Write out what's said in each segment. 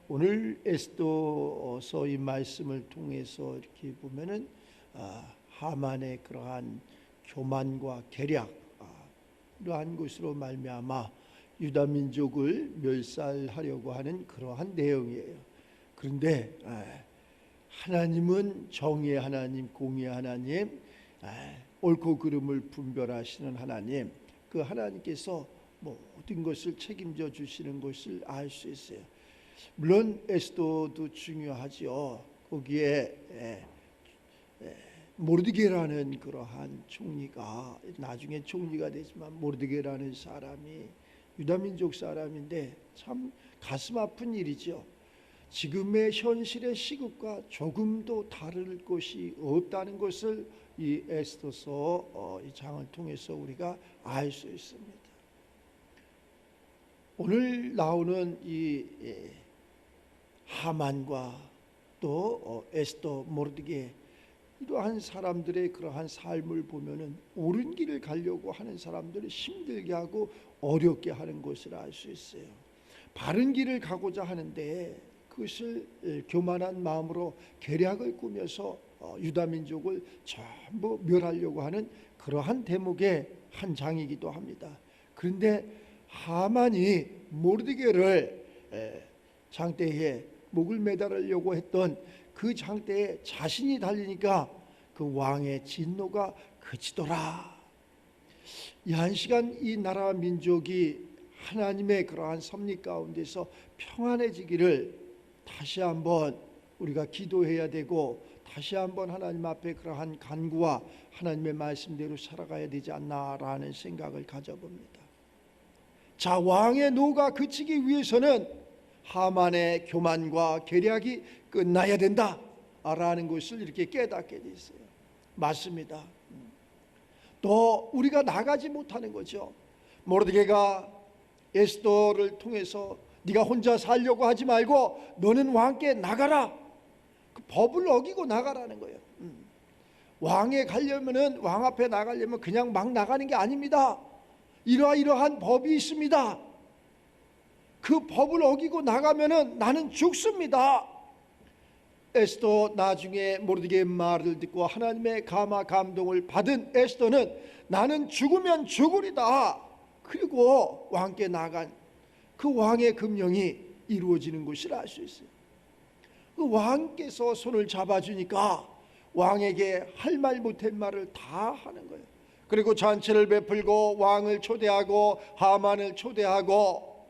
오늘 에스더서 이 말씀을 통해서 이렇게 보면은 하만의 그러한 교만과 계략, 이러한 것으로 말미암아 유다 민족을 멸살하려고 하는 그러한 내용이에요. 그런데 하나님은 정의의 하나님, 공의의 하나님, 옳고 그름을 분별하시는 하나님, 그 하나님께서 모든 것을 책임져 주시는 것을 알 수 있어요. 물론 에스더도 중요하죠. 거기에 모르드게라는 그러한 총리가 나중에 총리가 되지만, 모르드게라는 사람이 유다민족 사람인데 참 가슴 아픈 일이죠. 지금의 현실의 시국과 조금도 다를 것이 없다는 것을 이 에스더서 이 장을 통해서 우리가 알 수 있습니다. 오늘 나오는 이 하만과 또 에스더, 모르드게, 이러한 사람들의 그러한 삶을 보면은 옳은 길을 가려고 하는 사람들을 힘들게 하고 어렵게 하는 것을 알 수 있어요. 바른 길을 가고자 하는데 그것을 교만한 마음으로 계략을 꾸며서 유다 민족을 전부 멸하려고 하는 그러한 대목의 한 장이기도 합니다. 그런데 하만이 모르드게를 장대에 목을 매달으려고 했던 그 장대에 자신이 달리니까 그 왕의 진노가 그치더라. 이 한 시간 이 나라와 민족이 하나님의 그러한 섭리 가운데서 평안해지기를 다시 한번 우리가 기도해야 되고, 다시 한번 하나님 앞에 그러한 간구와 하나님의 말씀대로 살아가야 되지 않나라는 생각을 가져봅니다. 자, 왕의 노가 그치기 위해서는 하만의 교만과 계략이 끝나야 된다라는 것을 이렇게 깨닫게 돼 있어요. 맞습니다. 또 우리가 나가지 못하는 거죠. 모르드게가 에스더를 통해서 네가 혼자 살려고 하지 말고 너는 왕께 나가라, 그 법을 어기고 나가라는 거예요. 왕에 가려면은, 왕 앞에 나가려면 그냥 막 나가는 게 아닙니다. 이러한 법이 있습니다. 그 법을 어기고 나가면은 나는 죽습니다. 에스더 나중에 모르드게의 말을 듣고 하나님의 감동을 받은 에스더는 나는 죽으면 죽으리다, 그리고 왕께 나간 그 왕의 금령이 이루어지는 것을 알 수 있어요. 그 왕께서 손을 잡아주니까 왕에게 할 말 못한 말을 다 하는 거예요. 그리고 잔치를 베풀고 왕을 초대하고 하만을 초대하고,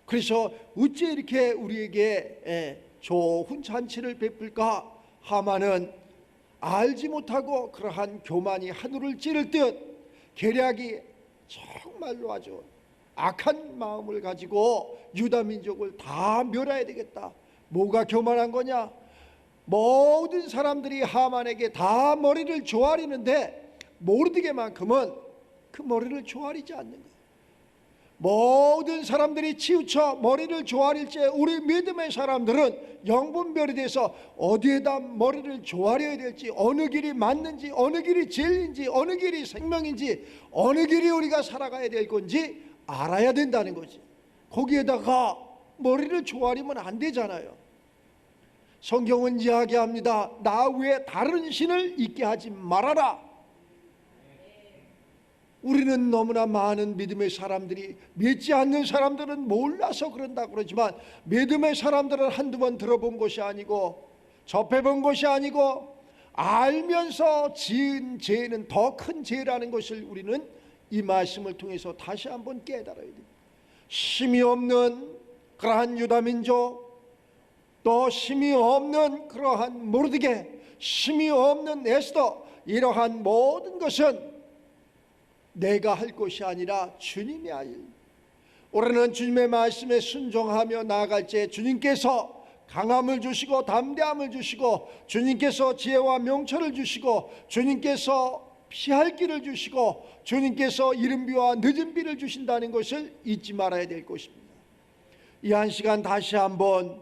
그래서 어째 이렇게 우리에게 좋은 잔치를 베풀까? 하만은 알지 못하고 그러한 교만이 하늘을 찌를 듯 계략이 정말로 아주 악한 마음을 가지고 유다 민족을 다 멸해야 되겠다. 뭐가 교만한 거냐? 모든 사람들이 하만에게 다 머리를 조아리는데 모르드게만큼은 그 머리를 조아리지 않는 거예요. 모든 사람들이 치우쳐 머리를 조아릴지 우리 믿음의 사람들은 영분별이 돼서 어디에다 머리를 조아려야 될지, 어느 길이 맞는지, 어느 길이 진리인지, 어느 길이 생명인지, 어느 길이 우리가 살아가야 될 건지 알아야 된다는 거지. 거기에다가 머리를 조아리면 안 되잖아요. 성경은 이야기합니다. 나 외에 다른 신을 있게 하지 말아라. 우리는 너무나 많은 믿음의 사람들이, 믿지 않는 사람들은 몰라서 그런다고 그러지만, 믿음의 사람들은 한두 번 들어본 것이 아니고 접해본 것이 아니고 알면서 지은 죄는 더 큰 죄라는 것을 우리는 이 말씀을 통해서 다시 한번 깨달아야 됩니다. 힘이 없는 그러한 유다민족, 또 힘이 없는 그러한 모르드게, 힘이 없는 에스더, 이러한 모든 것은 내가 할 것이 아니라 주님이 할 일. 올해는 주님의 말씀에 순종하며 나아갈 때 주님께서 강함을 주시고 담대함을 주시고, 주님께서 지혜와 명철을 주시고, 주님께서 피할 길을 주시고 주님께서 이른 비와 늦은 비를 주신다는 것을 잊지 말아야 될 것입니다. 이 한 시간 다시 한번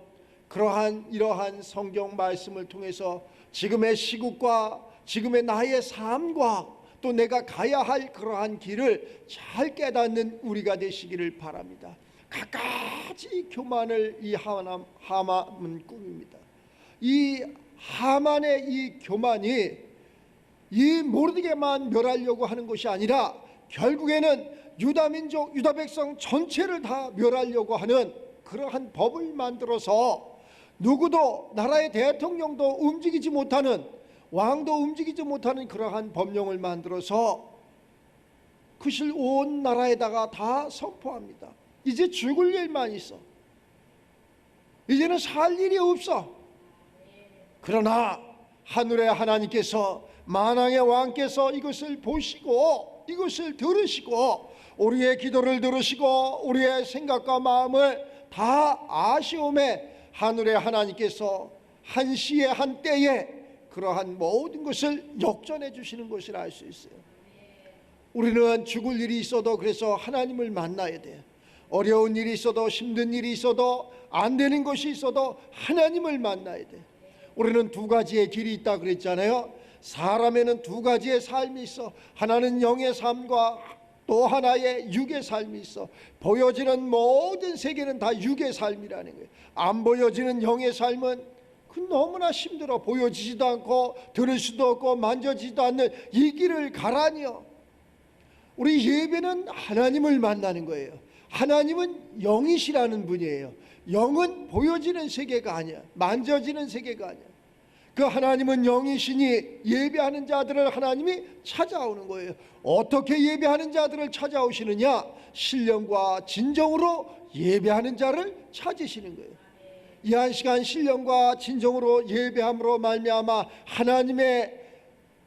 이러한 성경 말씀을 통해서 지금의 시국과 지금의 나의 삶과 또 내가 가야 할 그러한 길을 잘 깨닫는 우리가 되시기를 바랍니다. 갖가지 교만을 이 하만은 꾸밉니다. 이 하만의 이 교만이 이 모르드게만 멸하려고 하는 것이 아니라 결국에는 유다민족, 유다 백성 전체를 다 멸하려고 하는 그러한 법을 만들어서 누구도 나라의 대통령도 움직이지 못하는, 왕도 움직이지 못하는 그러한 법령을 만들어서 그것을 온 나라에다가 다 선포합니다. 이제 죽을 일만 있어. 이제는 살 일이 없어. 그러나 하늘의 하나님께서, 만왕의 왕께서 이것을 보시고 이것을 들으시고 우리의 기도를 들으시고 우리의 생각과 마음을 다 아시오매 하늘의 하나님께서 한 시에 한 때에 그러한 모든 것을 역전해 주시는 것을 알 수 있어요. 우리는 죽을 일이 있어도 그래서 하나님을 만나야 돼요. 어려운 일이 있어도, 힘든 일이 있어도, 안 되는 것이 있어도 하나님을 만나야 돼요. 우리는 두 가지의 길이 있다 그랬잖아요. 사람에는 두 가지의 삶이 있어. 하나는 영의 삶과 또 하나의 육의 삶이 있어. 보여지는 모든 세계는 다 육의 삶이라는 거예요. 안 보여지는 영의 삶은 그 너무나 힘들어. 보여지지도 않고 들을 수도 없고 만져지지도 않는 이 길을 가라니요. 우리 예배는 하나님을 만나는 거예요. 하나님은 영이시라는 분이에요. 영은 보여지는 세계가 아니야. 만져지는 세계가 아니야. 그 하나님은 영이시니 예배하는 자들을 하나님이 찾아오는 거예요. 어떻게 예배하는 자들을 찾아오시느냐? 신령과 진정으로 예배하는 자를 찾으시는 거예요. 이 한 시간 신령과 진정으로 예배함으로 말미암아 하나님의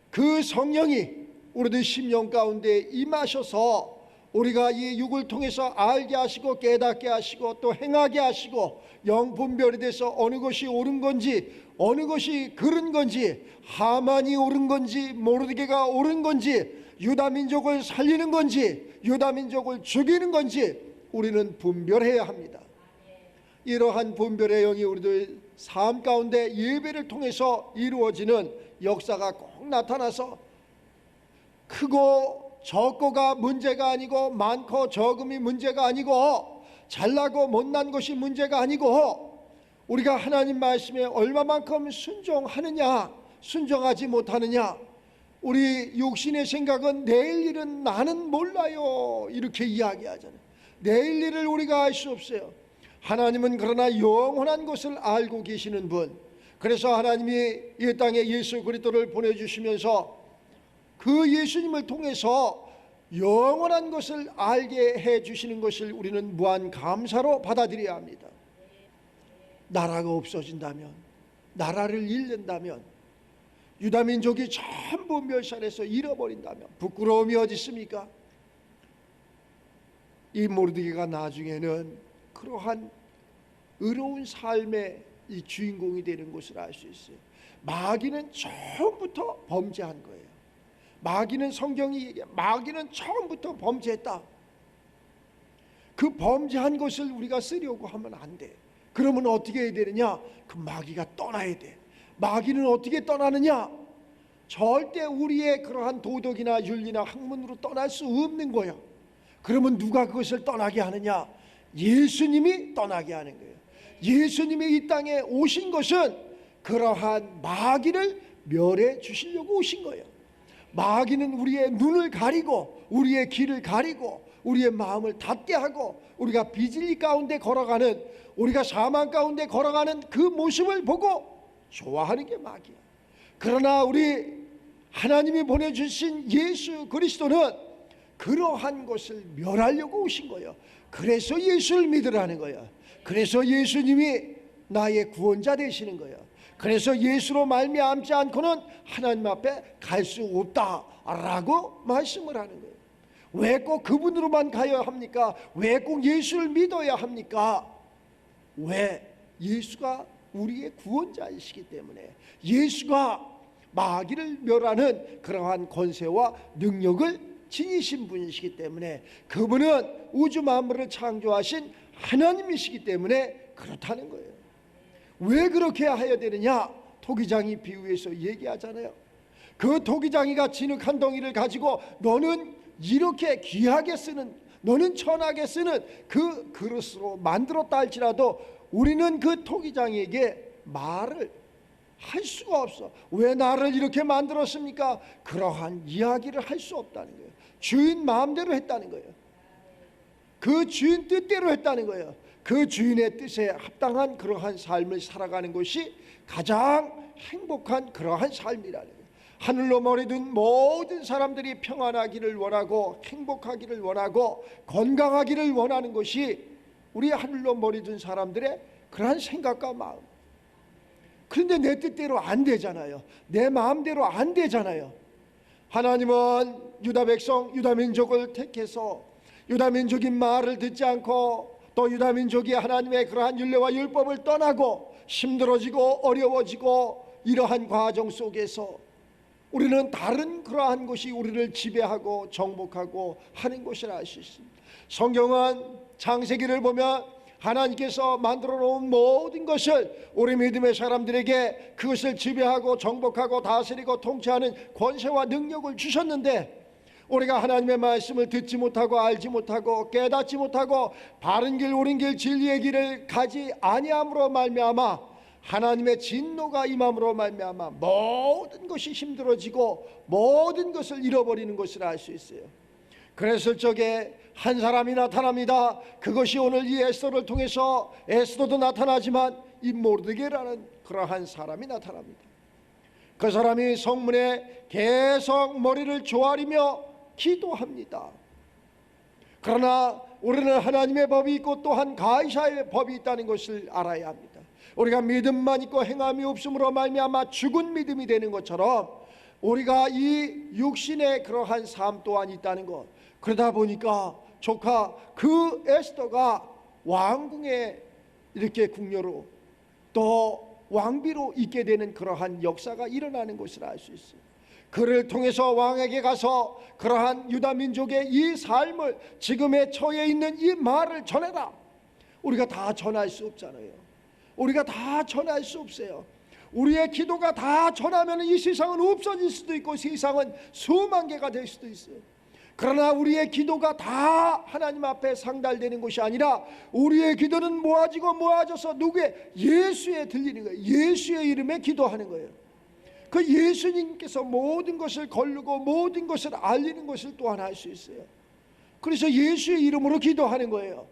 그 성령이 우리들 심령 가운데 임하셔서 우리가 이 육을 통해서 알게 하시고 깨닫게 하시고 또 행하게 하시고 영분별이 돼서 어느 것이 옳은 건지 어느 것이 그른 건지, 하만이 옳은 건지 모르드게가 옳은 건지, 유다민족을 살리는 건지 유다민족을 죽이는 건지 우리는 분별해야 합니다. 이러한 분별의 영이 우리들 삶 가운데 예배를 통해서 이루어지는 역사가 꼭 나타나서 크고 적고가 문제가 아니고 많고 적음이 문제가 아니고 잘나고 못난 것이 문제가 아니고 우리가 하나님 말씀에 얼마만큼 순종하느냐 순종하지 못하느냐. 우리 육신의 생각은 내일 일은 나는 몰라요 이렇게 이야기하잖아요. 내일 일을 우리가 알 수 없어요. 하나님은 그러나 영원한 것을 알고 계시는 분. 그래서 하나님이 이 땅에 예수 그리스도를 보내주시면서 그 예수님을 통해서 영원한 것을 알게 해주시는 것을 우리는 무한 감사로 받아들여야 합니다. 나라가 없어진다면, 나라를 잃는다면, 유다민족이 전부 멸살해서 잃어버린다면 부끄러움이 어디 있습니까? 이 모르드게가 나중에는 그러한 의로운 삶의 이 주인공이 되는 것을 알 수 있어요. 마귀는 처음부터 범죄한 거예요. 마귀는 성경이 얘기해 마귀는 처음부터 범죄했다. 그 범죄한 것을 우리가 쓰려고 하면 안 돼. 그러면 어떻게 해야 되느냐? 그 마귀가 떠나야 돼. 마귀는 어떻게 떠나느냐? 절대 우리의 그러한 도덕이나 윤리나 학문으로 떠날 수 없는 거예요. 그러면 누가 그것을 떠나게 하느냐? 예수님이 떠나게 하는 거예요. 예수님이 이 땅에 오신 것은 그러한 마귀를 멸해 주시려고 오신 거예요. 마귀는 우리의 눈을 가리고 우리의 귀를 가리고 우리의 마음을 닫게 하고 우리가 비진리 가운데 걸어가는, 우리가 사망 가운데 걸어가는 그 모습을 보고 좋아하는 게 마귀야. 그러나 우리 하나님이 보내주신 예수 그리스도는 그러한 것을 멸하려고 오신 거예요. 그래서 예수를 믿으라는 거예요. 그래서 예수님이 나의 구원자 되시는 거예요. 그래서 예수로 말미암지 않고는 하나님 앞에 갈 수 없다라고 말씀을 하는 거예요. 왜 꼭 그분으로만 가야 합니까? 왜 꼭 예수를 믿어야 합니까? 왜? 예수가 우리의 구원자이시기 때문에, 예수가 마귀를 멸하는 그러한 권세와 능력을 지니신 분이시기 때문에, 그분은 우주 만물을 창조하신 하나님이시기 때문에 그렇다는 거예요. 왜 그렇게 하여야 되느냐? 토기장이 비유해서 얘기하잖아요. 그 토기장이가 진흙 한 덩이를 가지고 너는 이렇게 귀하게 쓰는, 너는 천하게 쓰는 그 그릇으로 만들었다 할지라도 우리는 그 토기장이에게 말을 할 수가 없어. 왜 나를 이렇게 만들었습니까? 그러한 이야기를 할 수 없다는 거예요. 주인 마음대로 했다는 거예요. 그 주인 뜻대로 했다는 거예요. 그 주인의 뜻에 합당한 그러한 삶을 살아가는 것이 가장 행복한 그러한 삶이라는 거예요. 하늘로 머리 든 모든 사람들이 평안하기를 원하고 행복하기를 원하고 건강하기를 원하는 것이 우리 하늘로 머리 든 사람들의 그러한 생각과 마음. 그런데 내 뜻대로 안 되잖아요. 내 마음대로 안 되잖아요. 하나님은 유다 백성, 유다 민족을 택해서 유다 민족인 말을 듣지 않고 또 유다 민족이 하나님의 그러한 율례와 율법을 떠나고 힘들어지고 어려워지고 이러한 과정 속에서 우리는 다른 그러한 것이 우리를 지배하고 정복하고 하는 것이라 할 수 있습니다. 성경은 창세기를 보면 하나님께서 만들어 놓은 모든 것을 우리 믿음의 사람들에게 그것을 지배하고 정복하고 다스리고 통치하는 권세와 능력을 주셨는데, 우리가 하나님의 말씀을 듣지 못하고 알지 못하고 깨닫지 못하고 바른 길 옳은 길 진리의 길을 가지 아니함으로 말미암아 하나님의 진노가 임함으로 말미암아 모든 것이 힘들어지고 모든 것을 잃어버리는 것을 알 수 있어요. 그랬을 적에 한 사람이 나타납니다. 그것이 오늘 이 에스더를 통해서 에스더도 나타나지만 이 모르드게라는 그러한 사람이 나타납니다. 그 사람이 성문에 계속 머리를 조아리며 기도합니다. 그러나 우리는 하나님의 법이 있고 또한 가이사의 법이 있다는 것을 알아야 합니다. 우리가 믿음만 있고 행함이 없음으로 말미암아 죽은 믿음이 되는 것처럼 우리가 이 육신의 그러한 삶 또한 있다는 것. 그러다 보니까 조카 그 에스더가 왕궁에 이렇게 궁녀로 또 왕비로 있게 되는 그러한 역사가 일어나는 것을 알 수 있어요. 그를 통해서 왕에게 가서 그러한 유다 민족의 이 삶을, 지금의 처해 있는 이 말을 전해라. 우리가 다 전할 수 없잖아요. 우리가 다 전할 수 없어요. 우리의 기도가 다 전하면 이 세상은 없어질 수도 있고 세상은 수만 개가 될 수도 있어요. 그러나 우리의 기도가 다 하나님 앞에 상달되는 것이 아니라 우리의 기도는 모아지고 모아져서 누구의? 예수에 들리는 거예요. 예수의 이름에 기도하는 거예요. 그 예수님께서 모든 것을 거르고 모든 것을 알리는 것을 또한 할 수 있어요. 그래서 예수의 이름으로 기도하는 거예요.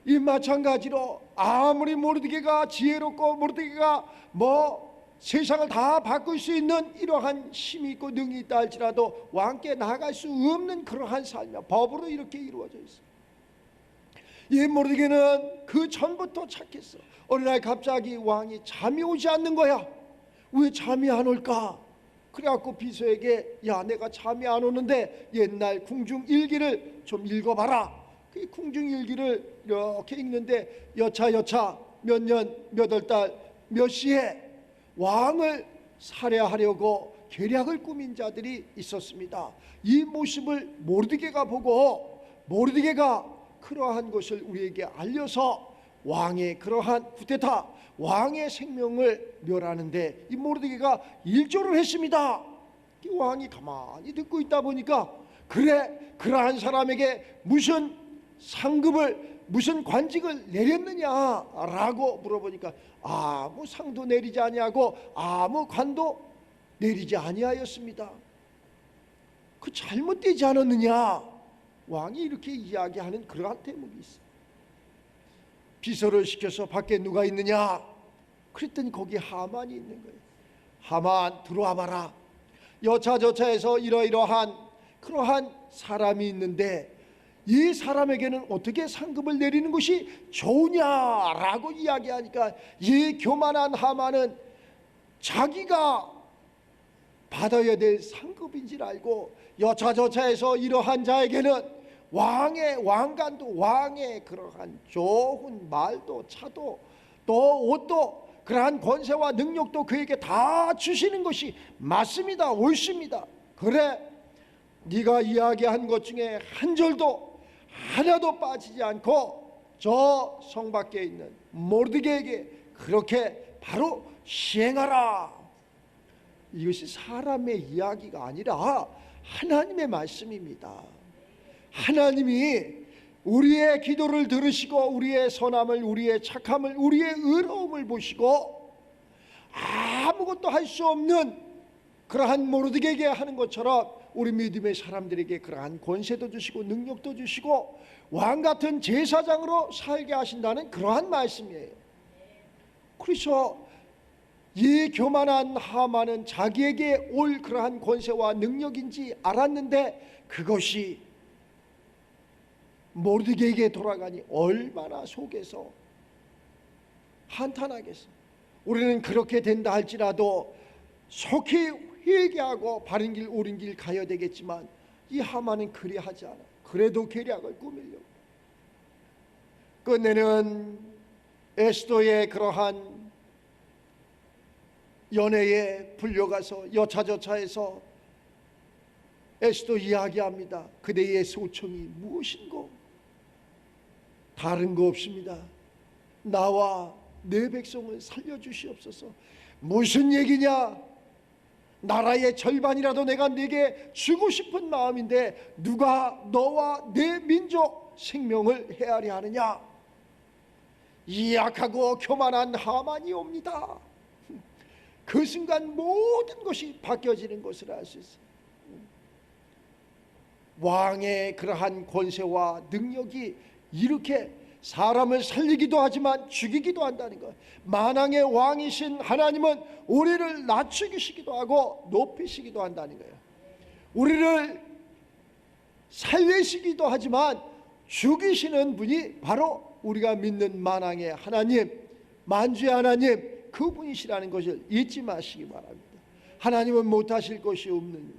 이 마찬가지로 아무리 모르드게가 지혜롭고 모르드게가 세상을 다 바꿀 수 있는 이러한 힘이 있고 능이 있다 할지라도 왕께 나아갈 수 없는 그러한 삶이야. 법으로 이렇게 이루어져 있어. 이 모르드게는 그 전부터 착했어. 어느 날 갑자기 왕이 잠이 오지 않는 거야. 왜 잠이 안 올까? 그래갖고 비서에게, 야, 내가 잠이 안 오는데 옛날 궁중일기를 좀 읽어봐라. 그 궁중일기를 이렇게 읽는데 여차 몇 년 몇 월 달 몇 시에 왕을 살해하려고 계략을 꾸민 자들이 있었습니다. 이 모습을 모르드게가 보고 모르드게가 그러한 것을 우리에게 알려서 왕의 그러한 쿠데타, 왕의 생명을 멸하는데 이 모르드게가 일조를 했습니다. 이 왕이 가만히 듣고 있다 보니까, 그래, 그러한 사람에게 무슨 상급을, 무슨 관직을 내렸느냐라고 물어보니까 아무 상도 내리지 아니하고 아무 관도 내리지 아니하였습니다. 그 잘못되지 않았느냐? 왕이 이렇게 이야기하는 그러한 대목이 있어요. 비서를 시켜서 밖에 누가 있느냐? 그랬더니 거기 하만이 있는 거예요. 하만, 들어와 봐라. 여차저차해서 이러이러한 그러한 사람이 있는데 이 사람에게는 어떻게 상급을 내리는 것이 좋으냐라고 이야기하니까 이 교만한 하만은 자기가 받아야 될 상급인 줄 알고 여차저차해서 이러한 자에게는 왕의 왕관도, 왕의 그러한 좋은 말도 차도 또 옷도 그러한 권세와 능력도 그에게 다 주시는 것이 맞습니다. 옳습니다. 그래, 네가 이야기한 것 중에 한 절도 하나도 빠지지 않고 저 성 밖에 있는 모르드게에게 그렇게 바로 시행하라. 이것이 사람의 이야기가 아니라 하나님의 말씀입니다. 하나님이 우리의 기도를 들으시고 우리의 선함을, 우리의 착함을, 우리의 의로움을 보시고 아무것도 할 수 없는 그러한 모르드게에게 하는 것처럼 우리 믿음의 사람들에게 그러한 권세도 주시고 능력도 주시고 왕같은 제사장으로 살게 하신다는 그러한 말씀이에요. 그래서 이 교만한 하만은 자기에게 올 그러한 권세와 능력인지 알았는데 그것이 모르드게에게 돌아가니 얼마나 속에서 한탄하겠어. 우리는 그렇게 된다 할지라도 속히 회개하고 바른 길 옳은 길 가야 되겠지만 이 하만은 그리하지 않아. 그래도 계략을 꾸미려고. 끝내는 에스더의 그러한 연애에 불려가서 여차저차해서 에스더 이야기합니다. 그대의 소청이 무엇인고? 다른 거 없습니다. 나와 내 백성을 살려주시옵소서. 무슨 얘기냐? 나라의 절반이라도 내가 네게 주고 싶은 마음인데 누가 너와 내 민족 생명을 헤아려 하느냐? 이 약하고 교만한 하만이 옵니다. 그 순간 모든 것이 바뀌어지는 것을 알 수 있어요. 왕의 그러한 권세와 능력이 이렇게 사람을 살리기도 하지만 죽이기도 한다는 것. 만왕의 왕이신 하나님은 우리를 낮추시기도 하고 높이시기도 한다는 거예요. 우리를 살리시기도 하지만 죽이시는 분이 바로 우리가 믿는 만왕의 하나님, 만주의 하나님, 그분이시라는 것을 잊지 마시기 바랍니다. 하나님은 못하실 것이 없는 분,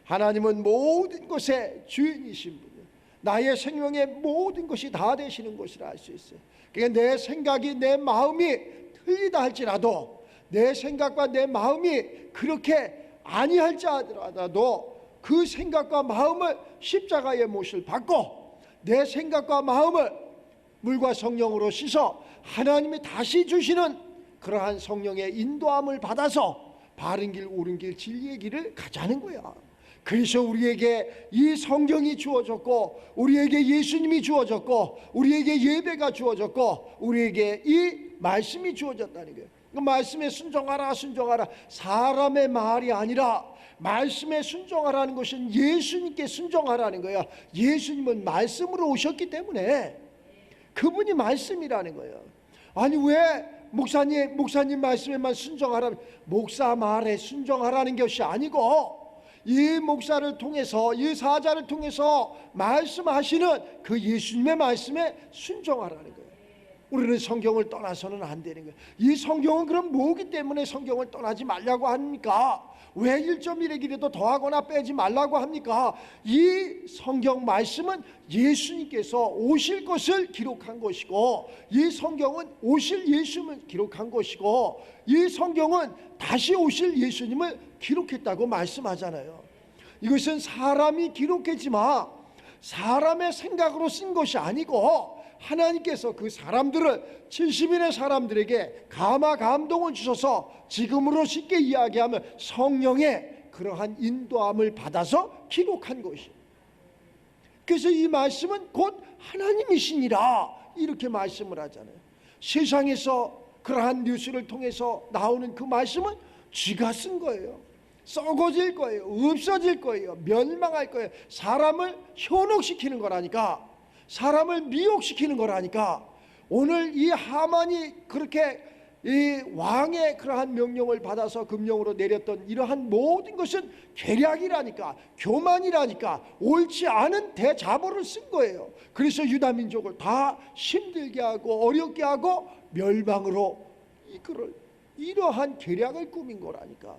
하나님은 모든 것의 주인이신 분이에요. 나의 생명의 모든 것이 다 되시는 것이라 알 수 있어요. 그러니까 내 생각이, 내 마음이 틀리다 할지라도, 내 생각과 내 마음이 그렇게 아니할지 하더라도 그 생각과 마음을 십자가의 못을 받고 내 생각과 마음을 물과 성령으로 씻어 하나님이 다시 주시는 그러한 성령의 인도함을 받아서 바른 길, 옳은 길, 진리의 길을 가자는 거야. 그래서 우리에게 이 성경이 주어졌고, 우리에게 예수님이 주어졌고, 우리에게 예배가 주어졌고, 우리에게 이 말씀이 주어졌다는 거예요. 그 말씀에 순종하라, 순종하라. 사람의 말이 아니라 말씀에 순종하라는 것은 예수님께 순종하라는 거야. 예수님은 말씀으로 오셨기 때문에 그분이 말씀이라는 거예요. 아니 왜 목사님 말씀에만 순종하라? 목사 말에 순종하라는 것이 아니고 이 목사를 통해서, 이 사자를 통해서 말씀하시는 그 예수님의 말씀에 순종하라는 거예요. 우리는 성경을 떠나서는 안 되는 거예요. 이 성경은 그럼 뭐기 때문에 성경을 떠나지 말라고 합니까? 왜 1.1의 길에도 더하거나 빼지 말라고 합니까? 이 성경 말씀은 예수님께서 오실 것을 기록한 것이고, 이 성경은 오실 예수님을 기록한 것이고, 이 성경은 다시 오실 예수님을 기록했다고 말씀하잖아요. 이것은 사람이 기록했지만 사람의 생각으로 쓴 것이 아니고 하나님께서 그 사람들을 70인의 사람들에게 감화 감동을 주셔서 지금으로 쉽게 이야기하면 성령의 그러한 인도함을 받아서 기록한 것이에요. 그래서 이 말씀은 곧 하나님이시니라 이렇게 말씀을 하잖아요. 세상에서 그러한 뉴스를 통해서 나오는 그 말씀은 쥐가 쓴 거예요. 썩어질 거예요. 없어질 거예요. 멸망할 거예요. 사람을 현혹시키는 거라니까, 사람을 미혹시키는 거라니까. 오늘 이 하만이 그렇게 이 왕의 그러한 명령을 받아서 금령으로 내렸던 이러한 모든 것은 계략이라니까, 교만이라니까, 옳지 않은 대자보를 쓴 거예요. 그래서 유다 민족을 다 힘들게 하고 어렵게 하고 멸망으로 이끌을, 이러한 계략을 꾸민 거라니까.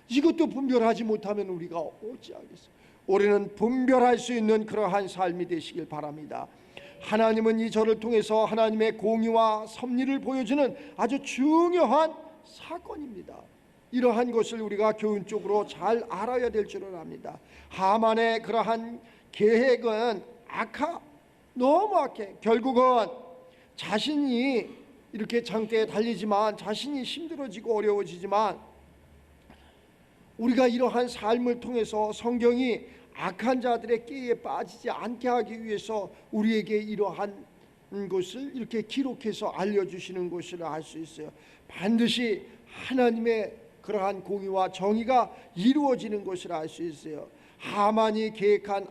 이것도 분별하지 못하면 우리가 어찌하겠어요? 우리는 분별할 수 있는 그러한 삶이 되시길 바랍니다. 하나님은 이 절을 통해서 하나님의 공의와 섭리를 보여주는 아주 중요한 사건입니다. 이러한 것을 우리가 교훈적으로 잘 알아야 될 줄을 압니다. 하만의 그러한 계획은 너무 악해. 결국은 자신이 이렇게 장대에 달리지만, 자신이 힘들어지고 어려워지지만, 우리가 이러한 삶을 통해서 성경이 악한 자들의 깨에 빠지지 않게 하기 위해서 우리에게 이러한 것을 이렇게 기록해서 알려주시는 것을 알 수 있어요. 반드시 하나님의 그러한 공의와 정의가 이루어지는 것을 알 수 있어요. 하만이 계획한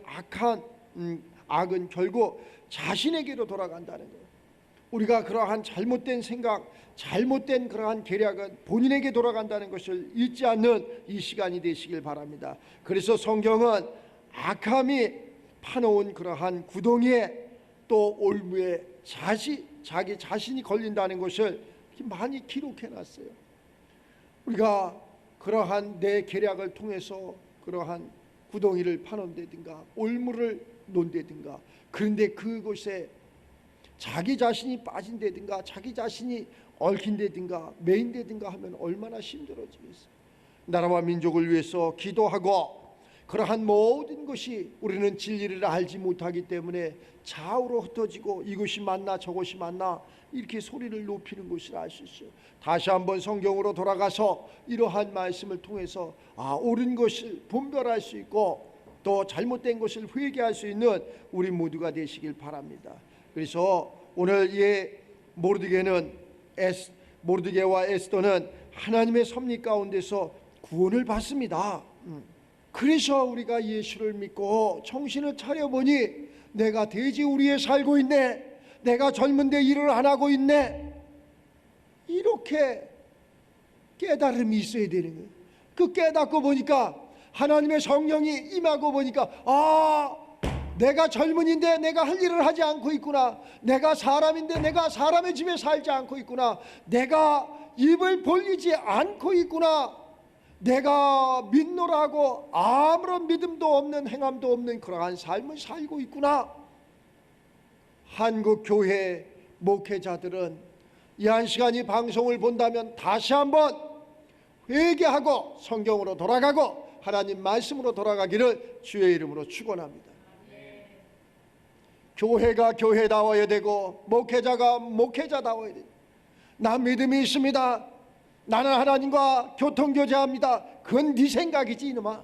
악은 결국 자신에게로 돌아간다는 거예요. 우리가 그러한 잘못된 생각, 잘못된 그러한 계략은 본인에게 돌아간다는 것을 잊지 않는 이 시간이 되시길 바랍니다. 그래서 성경은 악함이 파놓은 그러한 구덩이에 또 올무에 자기 자신이 걸린다는 것을 많이 기록해놨어요. 우리가 그러한 내 계략을 통해서 그러한 구덩이를 파놓는다든가 올무를 놓는다든가, 그런데 그곳에 자기 자신이 빠진다든가 자기 자신이 얽힌다든가 매인다든가 하면 얼마나 힘들어지겠어요. 나라와 민족을 위해서 기도하고 그러한 모든 것이 우리는 진리를 알지 못하기 때문에 좌우로 흩어지고 이것이 맞나 저것이 맞나 이렇게 소리를 높이는 것을 알 수 있어요. 다시 한번 성경으로 돌아가서 이러한 말씀을 통해서 옳은 것을 분별할 수 있고 또 잘못된 것을 회개할 수 있는 우리 모두가 되시길 바랍니다. 그래서 오늘 이 모르드게와 에스더는 하나님의 섭리 가운데서 구원을 받습니다. 그래서 우리가 예수를 믿고 정신을 차려보니 내가 돼지우리에 살고 있네, 내가 젊은데 일을 안 하고 있네, 이렇게 깨달음이 있어야 되는 거예요. 그 깨닫고 보니까 하나님의 성령이 임하고 보니까 내가 젊은인데 내가 할 일을 하지 않고 있구나, 내가 사람인데 내가 사람의 집에 살지 않고 있구나, 내가 입을 벌리지 않고 있구나, 내가 믿노라고 아무런 믿음도 없는 행함도 없는 그러한 삶을 살고 있구나. 한국 교회 목회자들은 이 한 시간이 방송을 본다면 다시 한번 회개하고 성경으로 돌아가고 하나님 말씀으로 돌아가기를 주의 이름으로 축원합니다. 교회가 교회다워야 되고 목회자가 목회자다워야 됩니다. 난 믿음이 있습니다, 나는 하나님과 교통교제합니다. 그건 네 생각이지 이놈아.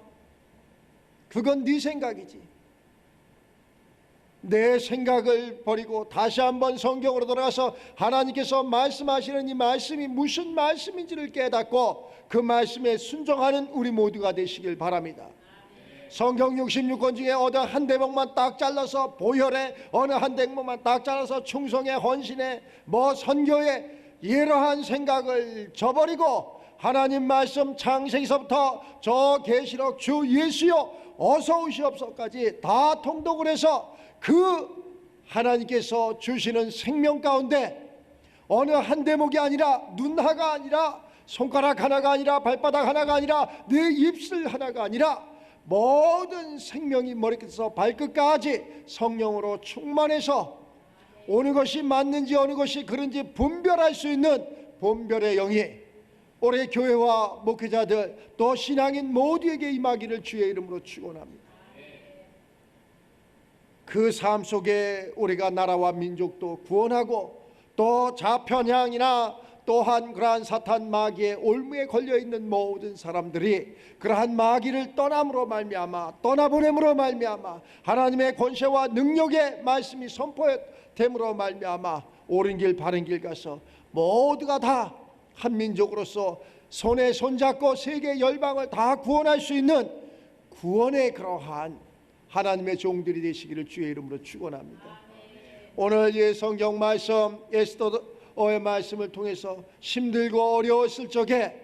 그건 네 생각이지. 내 생각을 버리고 다시 한번 성경으로 돌아가서 하나님께서 말씀하시는 이 말씀이 무슨 말씀인지를 깨닫고 그 말씀에 순종하는 우리 모두가 되시길 바랍니다. 성경 66권 중에 어느 한 대목만 딱 잘라서 보혈에, 어느 한 대목만 딱 잘라서 충성에, 헌신에, 선교에, 이러한 생각을 저버리고 하나님 말씀 창세기서부터 저 계시록 주 예수여 어서 오시옵소까지 다 통독을 해서 그 하나님께서 주시는 생명 가운데 어느 한 대목이 아니라, 눈하가 아니라, 손가락 하나가 아니라, 발바닥 하나가 아니라, 내 입술 하나가 아니라 모든 생명이 머리끝에서 발끝까지 성령으로 충만해서 어느 것이 맞는지 어느 것이 그런지 분별할 수 있는 분별의 영이 올해 교회와 목회자들 또 신앙인 모두에게 임하기를 주의 이름으로 축원합니다. 그 삶 속에 우리가 나라와 민족도 구원하고 또 자편향이나 또한 그러한 사탄 마귀의 올무에 걸려있는 모든 사람들이 그러한 마귀를 떠나보냄으로 말미암아 하나님의 권세와 능력의 말씀이 선포됨으로 말미암아 옳은 길 바른 길 가서 모두가 다 한 민족으로서 손에 손잡고 세계 열방을 다 구원할 수 있는 구원의 그러한 하나님의 종들이 되시기를 주의 이름으로 축원합니다. 오늘 이 성경 말씀 에스더의 말씀을 통해서 힘들고 어려웠을 적에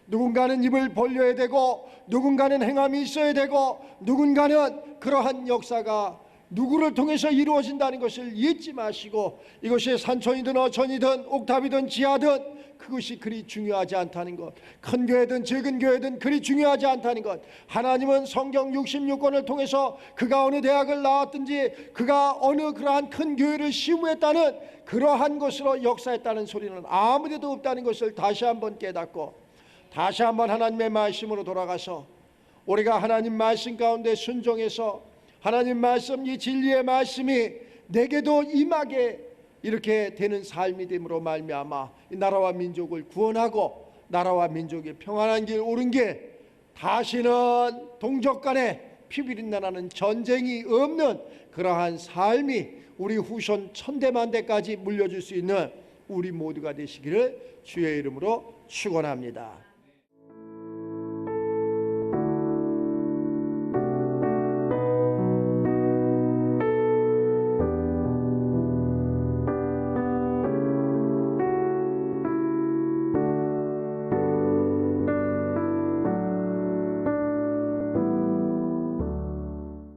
누군가는 입을 벌려야 되고 누군가는 행함이 있어야 되고 누군가는 그러한 역사가 누구를 통해서 이루어진다는 것을 잊지 마시고, 이것이 산촌이든 어촌이든 옥탑이든 지하든 그것이 그리 중요하지 않다는 것, 큰 교회든 작은 교회든 그리 중요하지 않다는 것, 하나님은 성경 66권을 통해서 그가 어느 대학을 나왔든지 그가 어느 그러한 큰 교회를 시무했다는 그러한 것으로 역사했다는 소리는 아무데도 없다는 것을 다시 한번 깨닫고, 다시 한번 하나님의 말씀으로 돌아가서 우리가 하나님 말씀 가운데 순종해서 하나님 말씀, 이 진리의 말씀이 내게도 임하게 이렇게 되는 삶이 됨으로 말미암아 이 나라와 민족을 구원하고 나라와 민족의 평안한 길, 옳은 길, 다시는 동족 간에 피비린내나는 전쟁이 없는 그러한 삶이 우리 후손 천대만대까지 물려줄 수 있는 우리 모두가 되시기를 주의 이름으로 축원합니다.